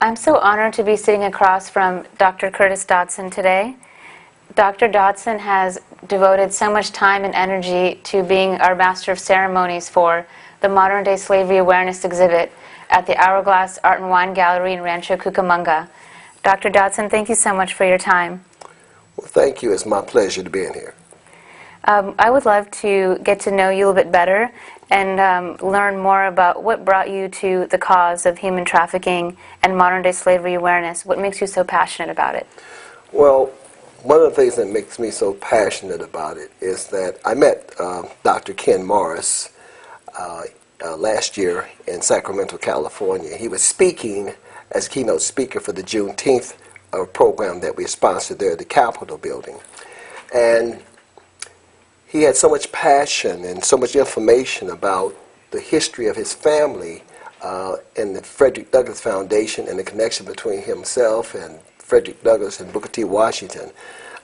I'm so honored to be sitting across from Dr. Curtis Dodson today. Dr. Dodson has devoted so much time and energy to being our Master of Ceremonies for the Modern Day Slavery Awareness exhibit at the Hourglass Art and Wine Gallery in Rancho Cucamonga. Dr. Dodson, thank you so much for your time. Well, thank you. It's my pleasure to be in here. I would love to get to know you a little bit better and learn more about what brought you to the cause of human trafficking and modern-day slavery awareness. What makes you so passionate about it? Well, one of the things that makes me so passionate about it is that I met Dr. Ken Morris last year in Sacramento, California. He was speaking as keynote speaker for the Juneteenth program that we sponsored there at the Capitol building. And he had so much passion and so much information about the history of his family and the Frederick Douglass Foundation and the connection between himself and Frederick Douglass and Booker T. Washington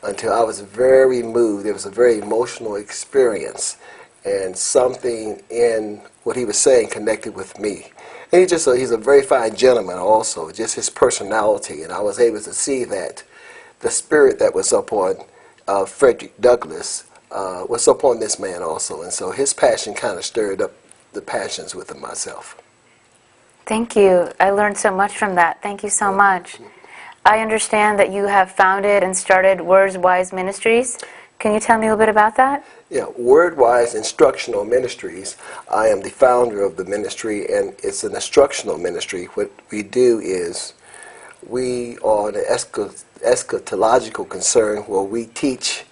until I was very moved. It was a very emotional experience, and something in what he was saying connected with me. And he's a very fine gentleman also, just his personality, and I was able to see that the spirit that was upon Frederick Douglass was upon this man also, and so his passion kind of stirred up the passions within myself. Thank you. I learned so much from that. Thank you so much. I understand that you have founded and started WordsWise Ministries. Can you tell me a little bit about that? Yeah, WordWise Instructional Ministries. I am the founder of the ministry, and it's an instructional ministry. What we do is we are an eschatological concern where we teach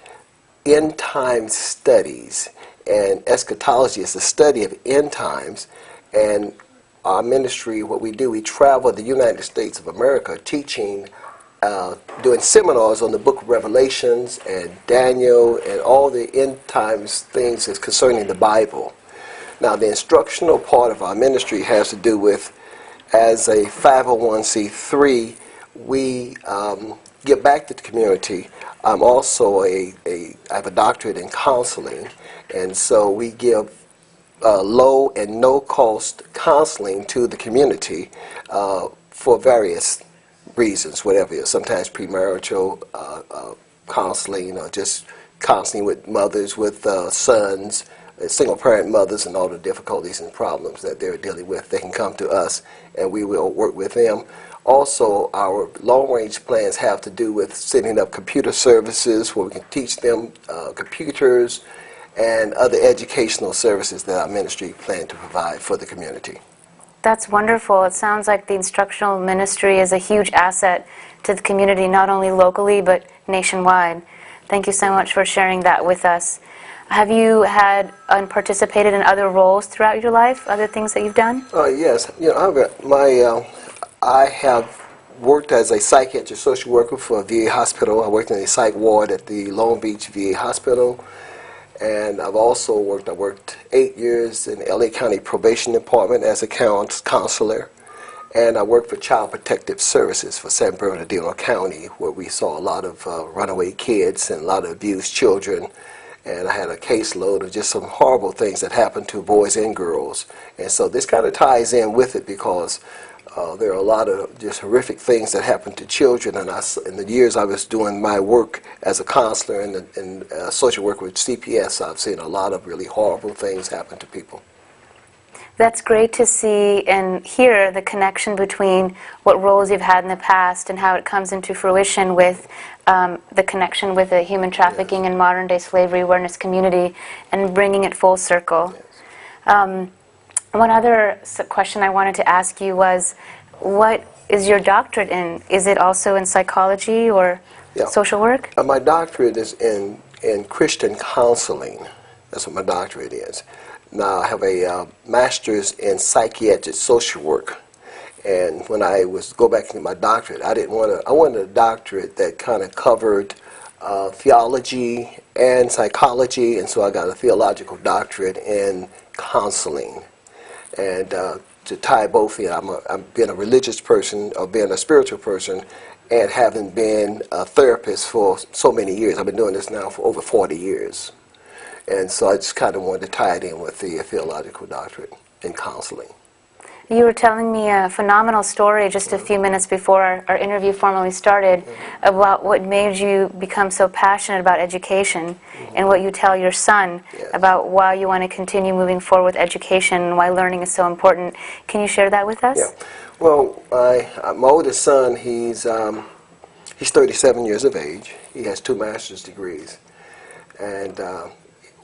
end time studies, and eschatology is the study of end times. And our ministry, what we do, we travel the United States of America teaching, doing seminars on the book of Revelations and Daniel and all the end times things that's concerning the Bible. Now, the instructional part of our ministry has to do with, as a 501c3, we give back to the community. I'm also I have a doctorate in counseling, and so we give low and no cost counseling to the community for various reasons, whatever it is. Sometimes premarital counseling, or just counseling with mothers with sons, single parent mothers, and all the difficulties and problems that they're dealing with. They can come to us and we will work with them. Also, our long-range plans have to do with setting up computer services where we can teach them computers and other educational services that our ministry plan to provide for the community. That's wonderful. It sounds like the instructional ministry is a huge asset to the community, not only locally but nationwide. Thank you so much for sharing that with us. Have you had and participated in other roles throughout your life, other things that you've done? Yes. You know, I have worked as a psychiatric social worker for a VA hospital. I worked in a psych ward at the Long Beach VA hospital. And I've also worked 8 years in the LA County Probation Department as a counselor. And I worked for Child Protective Services for San Bernardino County, where we saw a lot of runaway kids and a lot of abused children. And I had a caseload of just some horrible things that happened to boys and girls. And so this kind of ties in with it because there are a lot of just horrific things that happen to children, and in the years I was doing my work as a counselor and social worker with CPS, I've seen a lot of really horrible things happen to people. That's great to see and hear the connection between what roles you've had in the past and how it comes into fruition with the connection with the human trafficking and modern-day slavery awareness community and bringing it full circle. Yes. One other question I wanted to ask you was, what is your doctorate in? Is it also in psychology or social work? My doctorate is in Christian counseling. That's what my doctorate is. Now, I have a master's in psychiatric social work. And when I go back into my doctorate, I wanted a doctorate that kind of covered theology and psychology, and so I got a theological doctorate in counseling. And to tie both in, I'm being a religious person or being a spiritual person and having been a therapist for so many years. I've been doing this now for over 40 years. And so I just kind of wanted to tie it in with the theological doctorate in counseling. You were telling me a phenomenal story just a few minutes before our interview formally started about what made you become so passionate about education and what you tell your son about why you want to continue moving forward with education and why learning is so important. Can you share that with us? Yeah. Well, my oldest son, he's 37 years of age. He has 2 master's degrees. And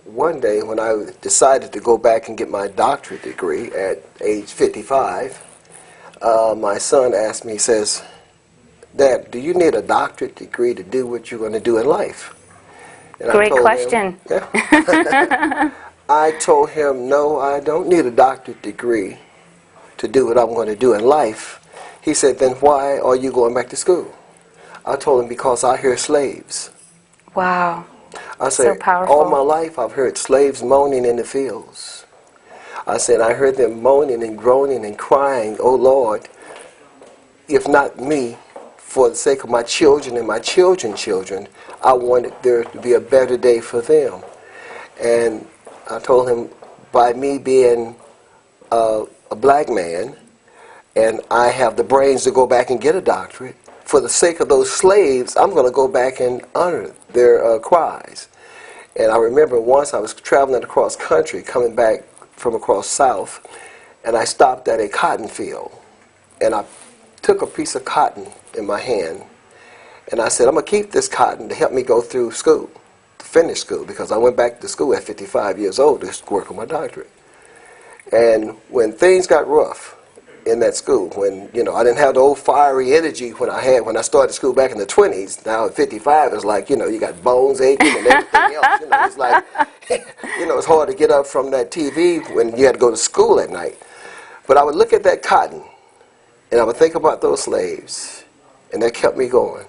one day when I decided to go back and get my doctorate degree at age 55, my son asked me, he says, "Dad, do you need a doctorate degree to do what you're going to do in life?" And Great question. I told him, "No, I don't need a doctorate degree to do what I'm going to do in life." He said, "Then why are you going back to school?" I told him, "Because I hear slaves." Wow. I said, So powerful. "All my life I've heard slaves moaning in the fields." I said, "I heard them moaning and groaning and crying, 'Oh Lord, if not me, for the sake of my children and my children's children, I wanted there to be a better day for them.'" And I told him, by me being a black man, and I have the brains to go back and get a doctorate, for the sake of those slaves, I'm going to go back and honor their cries. And I remember once I was traveling across country, coming back from across south, and I stopped at a cotton field. And I took a piece of cotton in my hand, and I said, "I'm going to keep this cotton to help me go through school, to finish school," because I went back to school at 55 years old to work on my doctorate. And when things got rough in that school, when I didn't have the old fiery energy when I started school back in the 20s. Now at 55, it's like you got bones aching and everything else. It's like it's hard to get up from that TV when you had to go to school at night. But I would look at that cotton, and I would think about those slaves, and that kept me going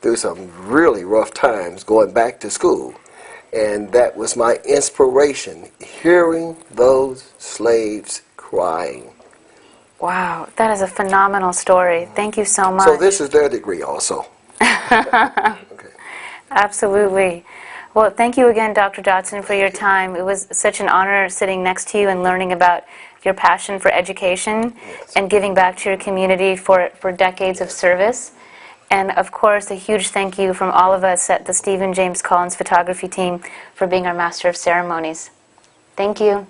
through some really rough times going back to school. And that was my inspiration, hearing those slaves crying. Wow, that is a phenomenal story. Thank you so much. So this is their degree also. Okay. Absolutely. Well, thank you again, Dr. Dotson, for your time. It was such an honor sitting next to you and learning about your passion for education and giving back to your community for decades of service. And, of course, a huge thank you from all of us at the Stephen James Collins Photography Team for being our Master of Ceremonies. Thank you.